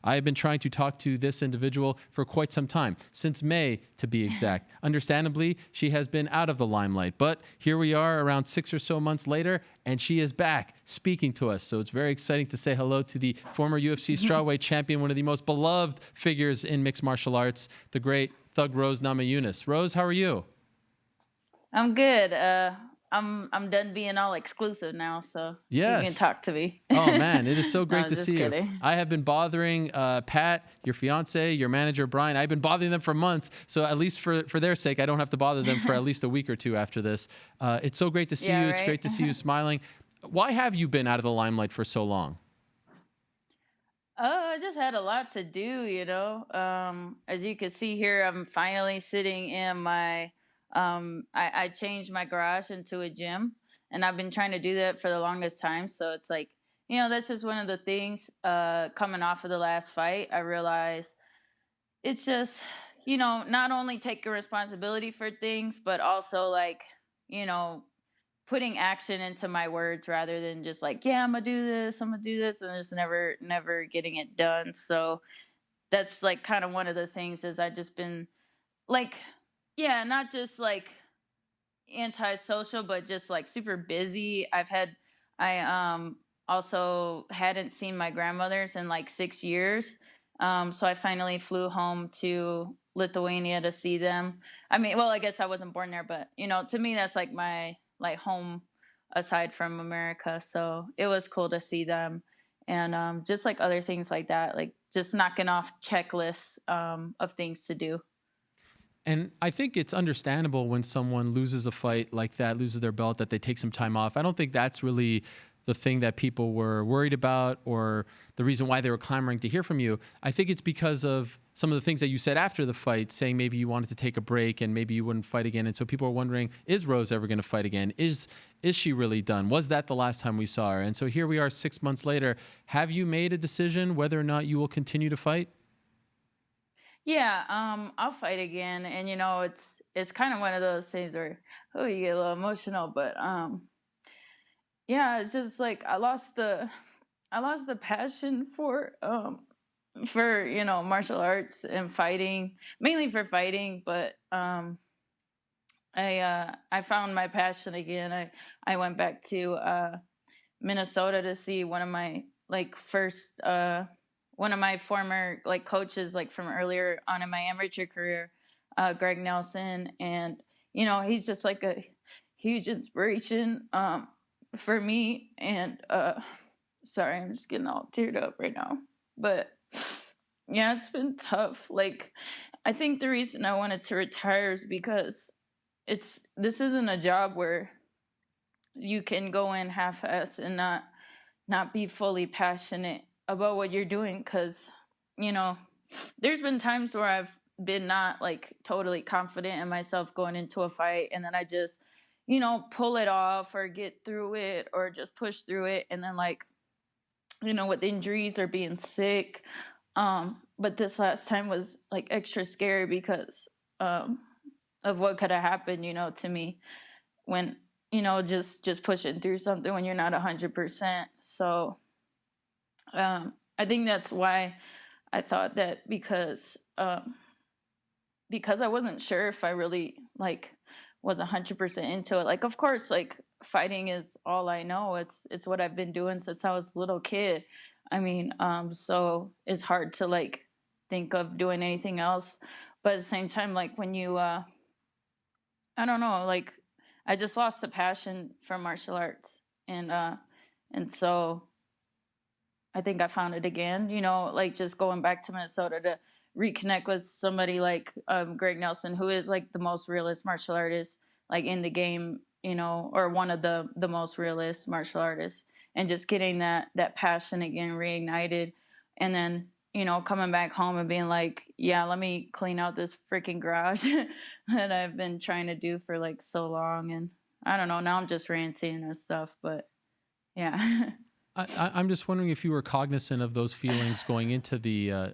I have been trying to talk to this individual for quite some time, since May to be exact. Understandably, she has been out of the limelight, but here we are around 6 or so months later, and she is back speaking to us. So it's very exciting to say hello to the former UFC strawweight champion, one of the most beloved figures in mixed martial arts, the great Thug Rose Namajunas. Rose, how are you? I'm good. I'm done being all exclusive now, so you can talk to me. Oh man, it is so No, great I'm to just see you. kidding. I have been bothering Pat, your fiance, your manager Brian. I've been bothering them for months, so at least for their sake, I don't have to bother them for at least a week or two after this. It's so great to see Yeah, you. It's right? great to see you smiling. Why have you been out of the limelight for so long? Oh, I just had a lot to do, you know. As you can see here, I'm finally sitting in my I changed my garage into a gym, and I've been trying to do that for the longest time. So it's like, that's just one of the things coming off of the last fight. I realized it's just, not only taking responsibility for things, but also like, you know, putting action into my words rather than just like, yeah, I'm gonna do this, and just never getting it done. So that's like kind of one of the things is I just been like, yeah, not just like antisocial, but just like super busy. I also hadn't seen my grandmothers in like 6 years. So I finally flew home to Lithuania to see them. I mean, well, I guess I wasn't born there, but to me that's like my like home aside from America. So it was cool to see them. And just like other things like that, like just knocking off checklists of things to do. And I think it's understandable when someone loses a fight like that, loses their belt, that they take some time off. I don't think that's really the thing that people were worried about or the reason why they were clamoring to hear from you. I think it's because of some of the things that you said after the fight, saying maybe you wanted to take a break and maybe you wouldn't fight again. And so people are wondering, is Rose ever going to fight again? Is she really done? Was that the last time we saw her? And so here we are 6 months later. Have you made a decision whether or not you will continue to fight? Yeah, I'll fight again, and it's kind of one of those things where you get a little emotional, but yeah, it's just like I lost the passion for martial arts and fighting, mainly for fighting, but I found my passion again. I went back to Minnesota to see one of my like first one of my former like coaches like from earlier on in my amateur career, Greg Nelson, and he's just like a huge inspiration for me. And sorry, I'm just getting all teared up right now, but yeah, it's been tough. Like I think the reason I wanted to retire is because this isn't a job where you can go in half-ass and not be fully passionate about what you're doing, because there's been times where I've been not like totally confident in myself going into a fight, and then I just pull it off or get through it or just push through it, and then like with injuries or being sick, but this last time was like extra scary because of what could have happened to me when just pushing through something when you're not 100%. So I think that's why I thought that, because I wasn't sure if I really like was 100% into it. Like of course like fighting is all I know. It's what I've been doing since I was a little kid. I mean, so it's hard to like think of doing anything else, but at the same time, like when you I don't know, like I just lost the passion for martial arts, and so I think I found it again, like just going back to Minnesota to reconnect with somebody like Greg Nelson, who is like the most realist martial artist like in the game, or one of the most realist martial artists, and just getting that passion again reignited, and then coming back home and being like, yeah, let me clean out this freaking garage that I've been trying to do for like so long. And I don't know, now I'm just ranting and stuff, but yeah. I'm just wondering if you were cognizant of those feelings going into the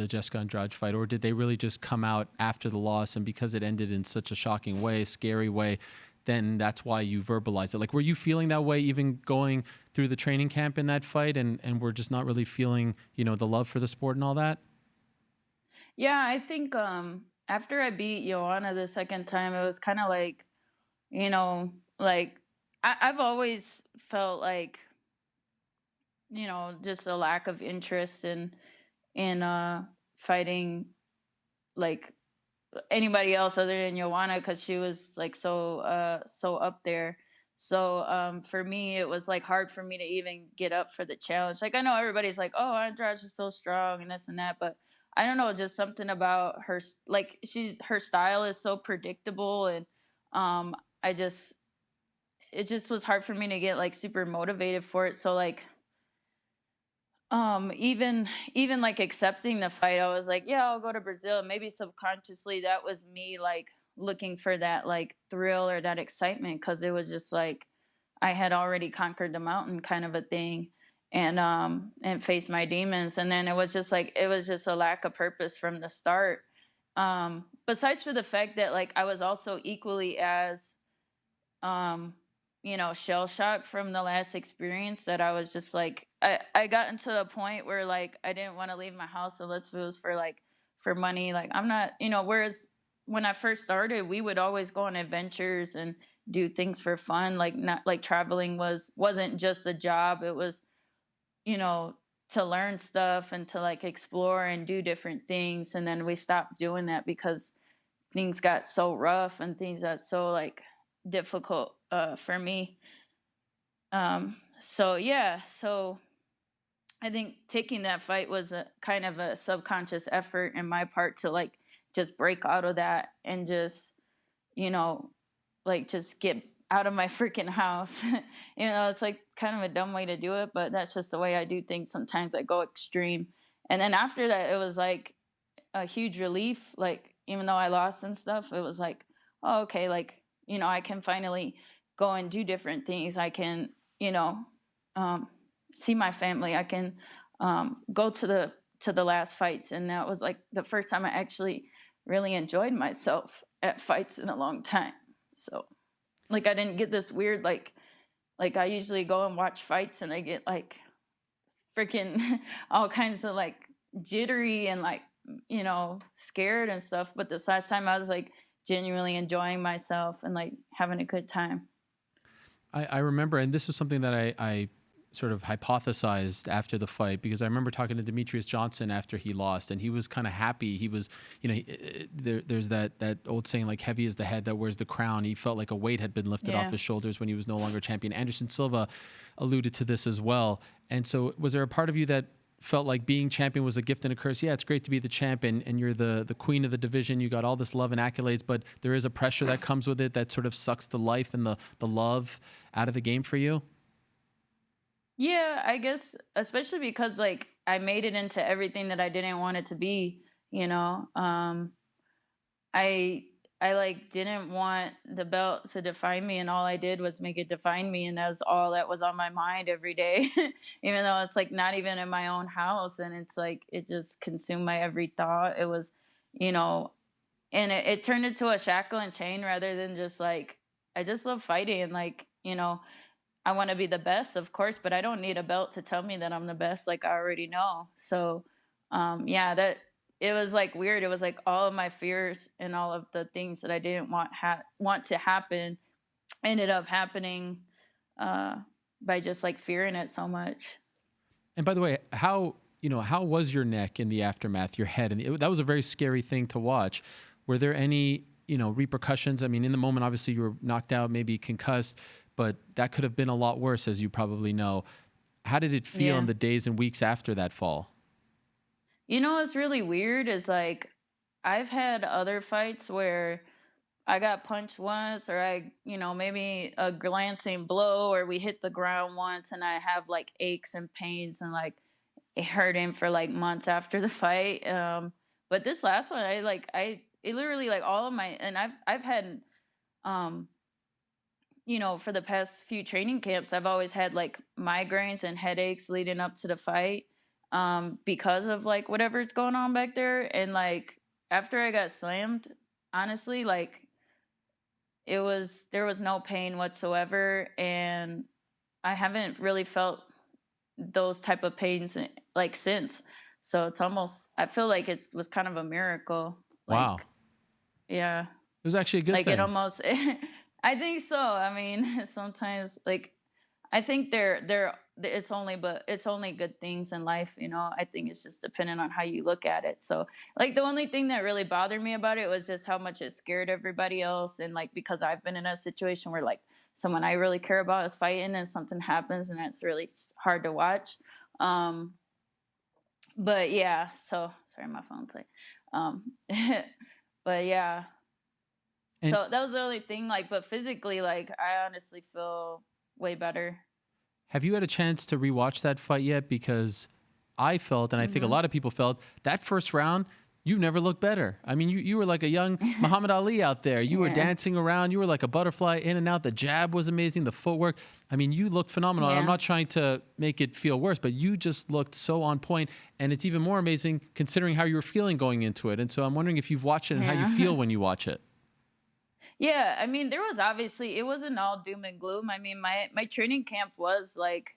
Jessica Andrade fight, or did they really just come out after the loss, and because it ended in such a shocking way, scary way, then that's why you verbalize it. Like, were you feeling that way even going through the training camp in that fight, and we're just not really feeling, the love for the sport and all that? Yeah, I think after I beat Joanna the second time, it was kind of like, you know, like I've always felt like, just a lack of interest in fighting like anybody else other than Joanna, because she was like so up there. So for me, it was like hard for me to even get up for the challenge. Like, I know everybody's like, "Oh, Andrade is so strong and this and that," but I don't know, just something about her. Like, her style is so predictable, and I just it just was hard for me to get like super motivated for it. So like even like accepting the fight, I was like, yeah, I'll go to Brazil. And maybe subconsciously that was me like looking for that like thrill or that excitement, because it was just like I had already conquered the mountain kind of a thing, and faced my demons. And then it was just like it was just a lack of purpose from the start. Besides for the fact that like I was also equally as um shell shocked from the last experience, that I was just like I got into a point where like I didn't want to leave my house unless it was for like for money. Like, I'm not, whereas when I first started, we would always go on adventures and do things for fun. Like, not like traveling wasn't just a job. It was, you know to learn stuff and to like explore and do different things. And then we stopped doing that because things got so rough and things got so like difficult for me. So yeah, so I think taking that fight was a kind of a subconscious effort in my part to like just break out of that and just, you know, like just get out of my freaking house. It's like kind of a dumb way to do it, but that's just the way I do things. Sometimes I go extreme. And then after that, it was like a huge relief. Like, even though I lost and stuff, it was like, oh, okay, like, I can finally go and do different things. I can, um, see my family. I can go to the last fights, and that was like the first time I actually really enjoyed myself at fights in a long time. So, like, I didn't get this weird like I usually go and watch fights and I get like freaking all kinds of like jittery and like scared and stuff. But this last time I was like genuinely enjoying myself and like having a good time. I remember, and this is something that I sort of hypothesized after the fight, because I remember talking to Demetrius Johnson after he lost, and he was kind of happy. He was, there's that old saying, like, heavy is the head that wears the crown. He felt like a weight had been lifted off his shoulders when he was no longer champion. Anderson Silva alluded to this as well. And so was there a part of you that felt like being champion was a gift and a curse? Yeah, it's great to be the champion and you're the queen of the division. You got all this love and accolades, but there is a pressure that comes with it that sort of sucks the life and the love out of the game for you. Yeah, I guess especially because like I made it into everything that I didn't want it to be, you know. I like didn't want the belt to define me, and all I did was make it define me, and that was all that was on my mind every day. Even though it's like not even in my own house, and it's like it just consumed my every thought. It was, you know, and it turned into a shackle and chain rather than just like I just love fighting, and like, I want to be the best, of course, but I don't need a belt to tell me that I'm the best. Like, I already know. So, yeah, that it was like weird. It was like all of my fears and all of the things that I didn't want to happen ended up happening by just like fearing it so much. And by the way, how was your neck in the aftermath, your head? And that was a very scary thing to watch. Were there any, repercussions? I mean, in the moment, obviously you were knocked out, maybe concussed, but that could have been a lot worse, as you probably know. How did it feel in Yeah. the days and weeks after that fall? What's really weird is like I've had other fights where I got punched once, or maybe a glancing blow, or we hit the ground once and I have like aches and pains and like it hurting for like months after the fight. But this last one, it literally like all of my, and I've had, um, for the past few training camps, I've always had like migraines and headaches leading up to the fight, because of like whatever's going on back there. And like after I got slammed, honestly, like there was no pain whatsoever, and I haven't really felt those type of pains like since. So it's almost, I feel like it was kind of a miracle. Wow. Like, yeah, It was actually a good like it thing. almost. I think so. I mean, sometimes like I think it's only good things in life, you know. I think it's just dependent on how you look at it. So like the only thing that really bothered me about it was just how much it scared everybody else, and like because I've been in a situation where like someone I really care about is fighting and something happens, and that's really hard to watch. Um but yeah, so sorry, my phone's like but yeah, And so that was the only thing, like, but physically, like, I honestly feel way better. have you had a chance to rewatch that fight yet? Because I felt, and I think a Hmm. lot of people felt, that first round, you never looked better. I mean, you were like a young Muhammad Ali out there. You were Yeah. dancing around. You were like a butterfly in and out. The jab was amazing. The footwork. I mean, you looked phenomenal. I'm Yeah. not trying to make it feel worse, but you just looked so on point. And it's even more amazing considering how you were feeling going into it. And so I'm wondering if you've watched it and how you Yeah. feel when you watch it. Yeah, I mean, there was obviously, it wasn't all doom and gloom. I mean, my training camp was like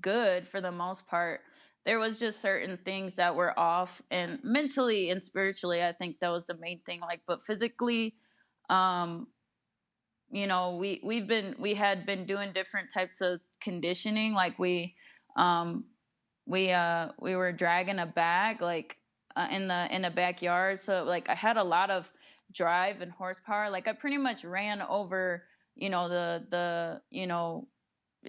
good for the most part. There was just certain things that were off, and mentally and spiritually, I think that was the main thing. Like, but physically, um, you know, we had been doing different types of conditioning. Like um we were dragging a bag like in the backyard, so like I had a lot of drive and horsepower. Like I pretty much ran over, you know, the you know,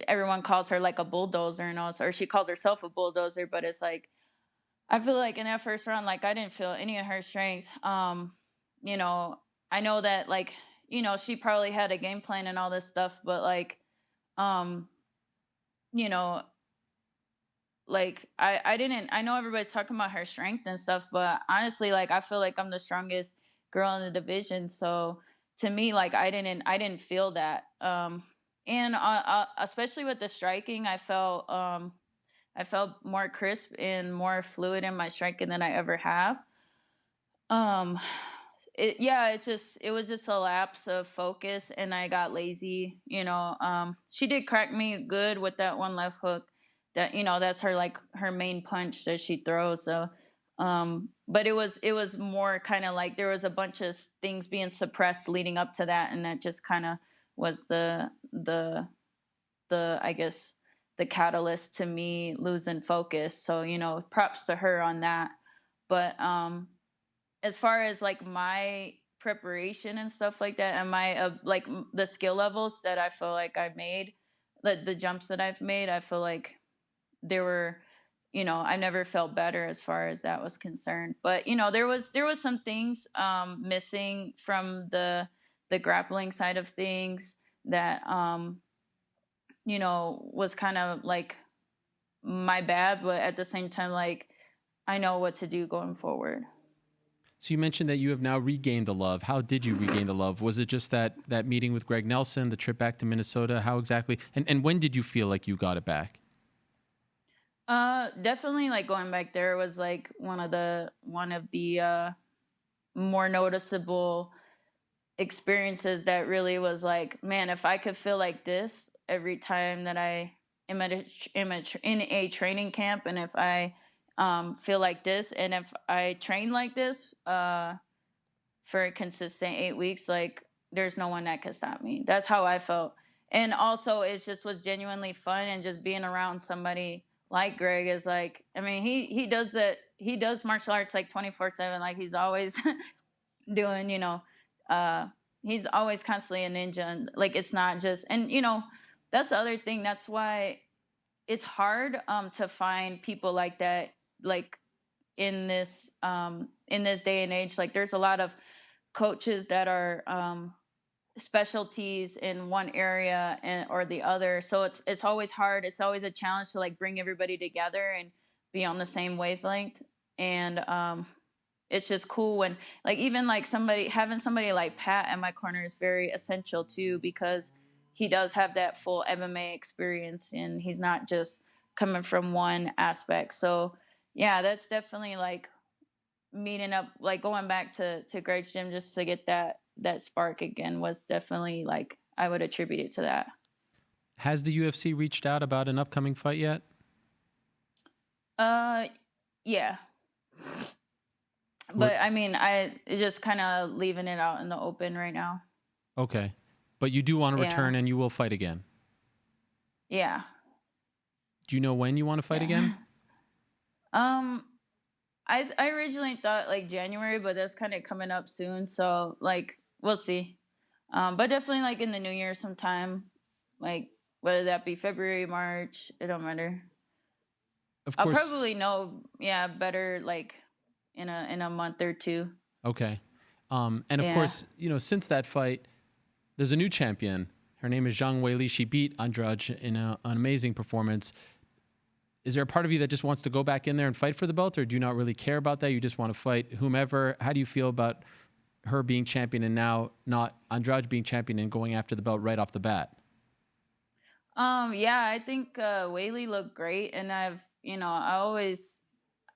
everyone calls her like a bulldozer, and also, or she calls herself a bulldozer, but it's like I feel like in that first round, like I didn't feel any of her strength. You know, I know that like, you know, she probably had a game plan and all this stuff, but like um you know, like I didn't, I know everybody's talking about her strength and stuff, but honestly, like I feel like I'm the strongest girl in the division. So to me, like I didn't feel that. And especially with the striking, I felt more crisp and more fluid in my striking than I ever have. um yeah, it was just a lapse of focus, and I got lazy, you know. She did crack me good with that one left hook, that, you know, that's her, like her main punch that she throws. So but it was more kind of like there was a bunch of things being suppressed leading up to that, and that just kind of was the I guess the catalyst to me losing focus. So, you know, props to her on that. But as far as like my preparation and stuff like that, and my like the skill levels that I feel like I've made, the jumps that I've made, I feel like there were, you know, I never felt better as far as that was concerned. But you know, there was some things missing from the grappling side of things that you know, was kind of like my bad, but at the same time, like I know what to do going forward. So you mentioned that you have now regained the love. How did you regain the love? Was it just that meeting with Greg Nelson, the trip back to Minnesota? How exactly? And when did you feel like you got it back? Definitely like going back there was like one of the more noticeable experiences that really was like, man, if I could feel like this every time that I am in a training camp, and if I feel like this, and if I train like this for a consistent 8 weeks, like there's no one that could stop me. That's how I felt. And also it just was genuinely fun, and just being around somebody like Greg is like, I mean, he does that, he does martial arts like 24/7. Like he's always doing, you know, uh he's always constantly a ninja, and like it's not just, and you know, that's the other thing. That's why it's hard to find people like that, like in this day and age. Like there's a lot of coaches that are specialties in one area and or the other, so it's always hard, it's always a challenge to like bring everybody together and be on the same wavelength. And it's just cool when like even like somebody, having somebody like Pat in my corner is very essential too, because he does have that full MMA experience, and he's not just coming from one aspect. So yeah, that's definitely like meeting up, like going back to Greg's gym just to get that spark again was definitely like I would attribute it to that. Has the UFC reached out about an upcoming fight yet? Yeah. What? But I mean, I just kind of leaving it out in the open right now. Okay. But you do want to Yeah. return and you will fight again. Yeah. Do you know when you want to fight again? I originally thought like January, but that's kind of coming up soon. So like we'll see. But definitely like in the new year sometime, like whether that be February, March, it don't matter. Of course. I'll probably know, better like in a month or two. Okay. And of course, since that fight, there's a new champion. Her name is Zhang Weili. She beat Andrade in an amazing performance. Is there a part of you that just wants to go back in there and fight for the belt, or do you not really care about that? You just want to fight whomever? How do you feel about her being champion and now not Andrade being champion and going after the belt right off the bat? Yeah, I think Weili looked great, and I always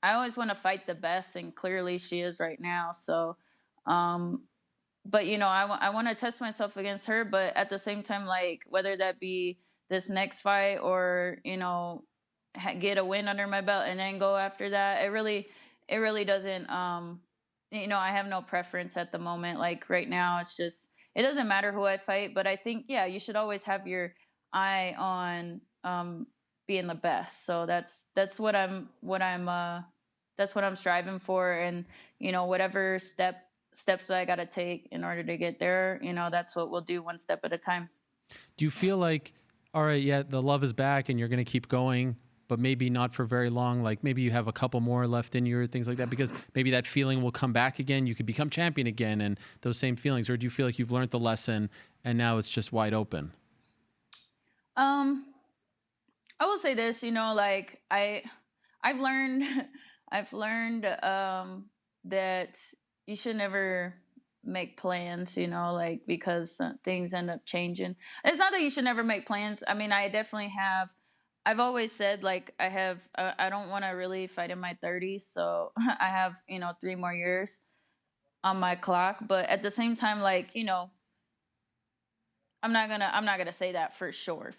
want to fight the best, and clearly she is right now. So, but I want to test myself against her, but at the same time, like whether that be this next fight or get a win under my belt and then go after that, it really doesn't. I have no preference at the moment. Like right now, it's just it doesn't matter who I fight, but I think you should always have your eye on being the best. So that's what I'm striving for, and whatever steps that I got to take in order to get there, that's what we'll do, one step at a time. Do you feel like, all right, yeah, the love is back and you're going to keep going, but maybe not for very long? Like maybe you have a couple more left in you or things like that, because maybe that feeling will come back again. You could become champion again and those same feelings. Or do you feel like you've learned the lesson and now it's just wide open? I will say this, like I've learned that you should never make plans, like because things end up changing. It's not that you should never make plans. I mean, I definitely have. I've always said like I don't want to really fight in my 30s, so I have 3 more years on my clock. But at the same time, like I'm not gonna say that for sure,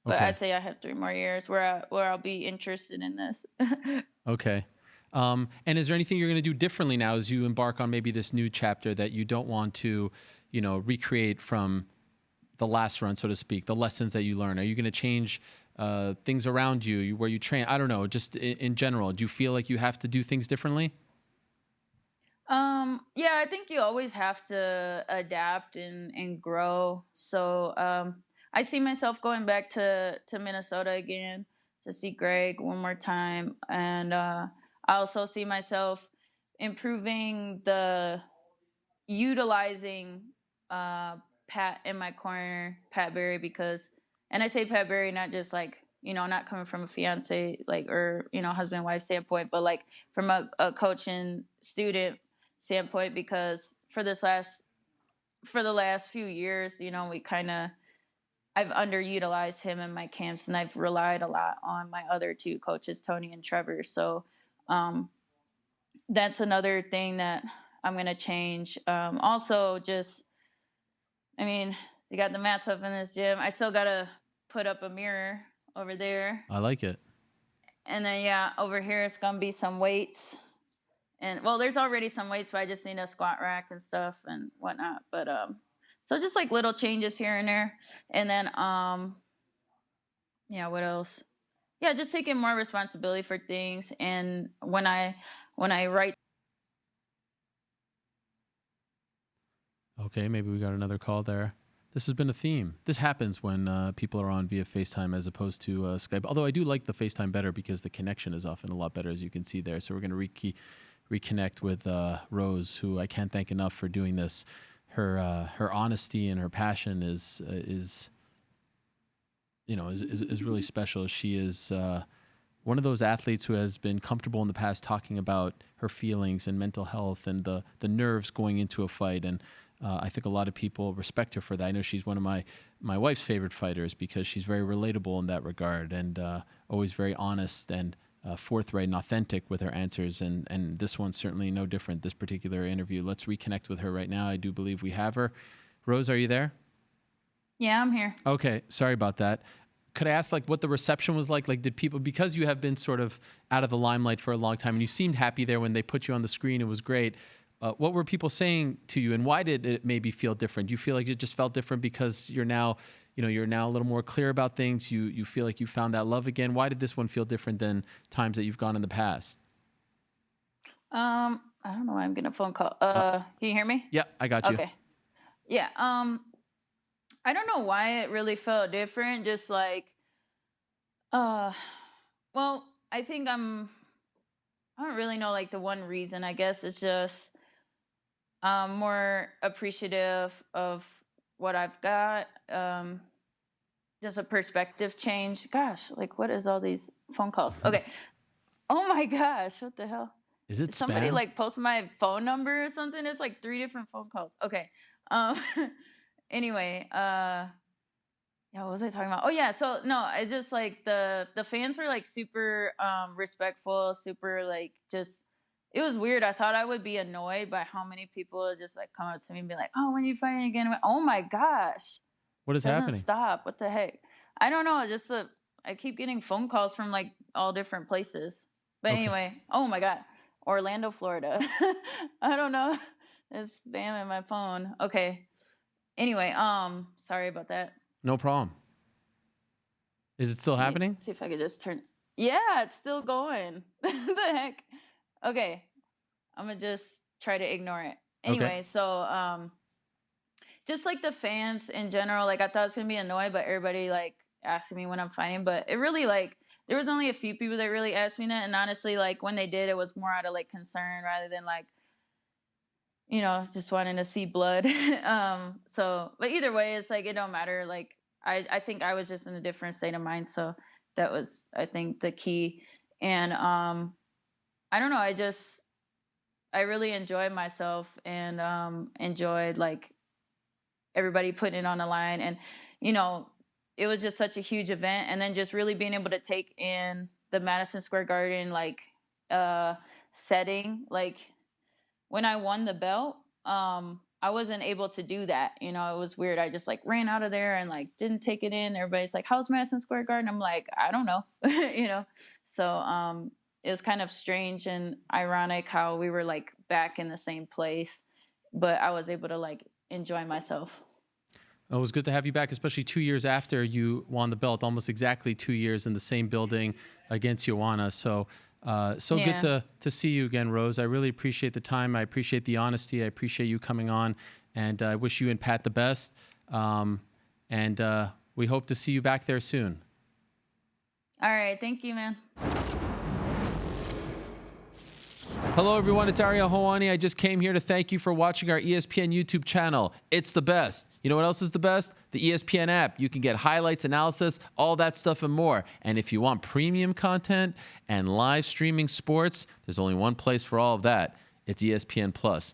But Okay. I say I have 3 more years where I'll be interested in this. Okay. And is there anything you're going to do differently now as you embark on maybe this new chapter that you don't want to, recreate from the last run, so to speak, the lessons that you learn? Are you going to change things around you, where you train? I don't know, just in general. Do you feel like you have to do things differently? Yeah, I think you always have to adapt and grow. So I see myself going back to Minnesota again to see Greg one more time. And I also see myself improving utilizing Pat in my corner, Pat Berry, and I say Pat Berry not just like, not coming from a fiance, like, or, husband, wife standpoint, but like from a coach and student standpoint, because for the last few years, I've underutilized him in my camps, and I've relied a lot on my other 2 coaches, Tony and Trevor. So that's another thing that I'm going to change. Also, just, I mean, they got the mats up in this gym. I still got to put up a mirror over there. I like it. And then, over here it's going to be some weights. And, well, there's already some weights, but I just need a squat rack and stuff and whatnot. But, so just like little changes here and there. And then, what else? Yeah, just taking more responsibility for things. And when I write. Okay, maybe we got another call there. This has been a theme. This happens when people are on via FaceTime as opposed to Skype. Although I do like the FaceTime better because the connection is often a lot better, as you can see there. So we're going to reconnect with Rose, who I can't thank enough for doing this. Her honesty and her passion is really special. She is one of those athletes who has been comfortable in the past talking about her feelings and mental health and the nerves going into a fight. And I think a lot of people respect her for that. I know she's one of my wife's favorite fighters because she's very relatable in that regard and always very honest and forthright and authentic with her answers, and this one's certainly no different, this particular interview. Let's reconnect with her right now. I do believe we have her. Rose, are you there? Yeah, I'm here. Okay, sorry about that. Could I ask, like, what the reception was like? Like, did people, because you have been sort of out of the limelight for a long time, and you seemed happy there when they put you on the screen, it was great. What were people saying to you, and why did it maybe feel different? Do you feel like it just felt different because you're now a little more clear about things? You feel like you found that love again? Why did this one feel different than times that you've gone in the past? I don't know why I'm getting a phone call. Can you hear me? Yeah, I got you. Okay. Yeah. I don't know why it really felt different. Just like, well, I think I don't really know like the one reason. I guess it's just more appreciative of what I've got. Just a perspective change. Gosh, like what is all these phone calls? Okay. Oh my gosh, what the hell? Is it Did somebody spam? like post my phone number or something? It's like 3 different phone calls. Okay. Um anyway, yeah, what was I talking about? Oh yeah, so no, I just like the fans were like super respectful, super like just it was weird. I thought I would be annoyed by how many people would just like come up to me and be like, "Oh, when are you fighting again?" I went, oh my gosh. What is Doesn't happening? stop. What the heck? I don't know. Just I keep getting phone calls from like all different places. But Okay. anyway, oh my god, Orlando, Florida. I don't know. It's spamming my phone. Okay. Anyway, sorry about that. No problem. Is it still Let me happening? see if I could just turn. Yeah, it's still going. The heck? Okay. I'm gonna just try to ignore it. Anyway, Okay. so just like the fans in general, like I thought it was gonna be annoyed, but everybody like asking me when I'm fighting. But it really like there was only a few people that really asked me that, and honestly, like when they did, it was more out of like concern rather than like just wanting to see blood. So but either way, it's like it don't matter. Like I think I was just in a different state of mind, so that was I think the key. And I don't know, I really enjoyed myself and enjoyed like everybody putting it on the line, and it was just such a huge event, and then just really being able to take in the Madison Square Garden like setting. Like when I won the belt, I wasn't able to do that. It was weird. I just like ran out of there and like didn't take it in. Everybody's like, "How's Madison Square Garden?" I'm like, "I don't know." So it was kind of strange and ironic how we were like back in the same place, but I was able to like enjoy myself. It was good to have you back, especially 2 years after you won the belt, almost exactly 2 years in the same building against Joanna. So good Yeah. to see you again, Rose. I really appreciate the time. I appreciate the honesty. I appreciate you coming on, and I wish you and Pat the best. And we hope to see you back there soon. All right. Thank you, man. Hello, everyone. It's Ariel Helwani. I just came here to thank you for watching our ESPN YouTube channel. It's the best. You know what else is the best? The ESPN app. You can get highlights, analysis, all that stuff and more. And if you want premium content and live streaming sports, there's only one place for all of that. It's ESPN Plus.